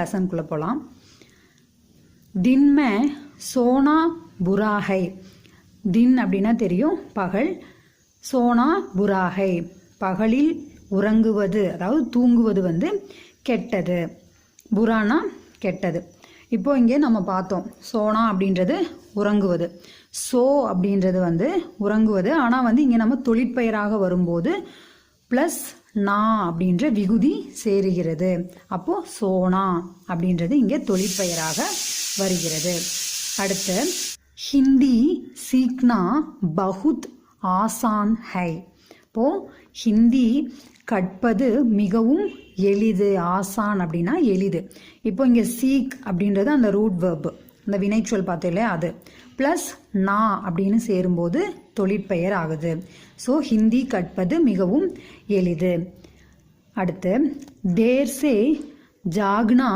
லெசனுக்குள்ளே போகலாம். தின் மே சோனா புராஹை. தின் அப்படின்னா தெரியும், பகல். சோனா புராஹை, பகலில் உறங்குவது, அதாவது தூங்குவது வந்து கெட்டது. புரானா கெட்டது. இப்போ இங்கே நம்ம பார்த்தோம், சோனா அப்படின்றது உறங்குவது, சோ அப்படின்றது வந்து உறங்குவது. ஆனால் வந்து இங்கே நம்ம தொழிற்பெயராக வரும்போது ப்ளஸ் நா அப்படின்ற விகுதி சேருகிறது. அப்போது சோனா அப்படின்றது இங்கே தொழிற்பெயராக வருகிறது. அடுத்து ஹிந்தி சீக்னா பகுத் ஆசான் ஹை. இப்போது ஹிந்தி கற்பது மிகவும் எளிது. ஆசான் அப்படின்னா எளிது. இப்போ இங்கே சீக் அப்படின்றது அந்த ரூட் வெர்பு, அந்த வினைச்சொல் பார்த்தோம் இல்லையா, அது ப்ளஸ் நா அப்படின்னு சேரும்போது தொழிற்பெயர் ஆகுது. ஸோ ஹிந்தி கற்பது மிகவும் எளிது. அடுத்து தேர் சே ஜாக்னா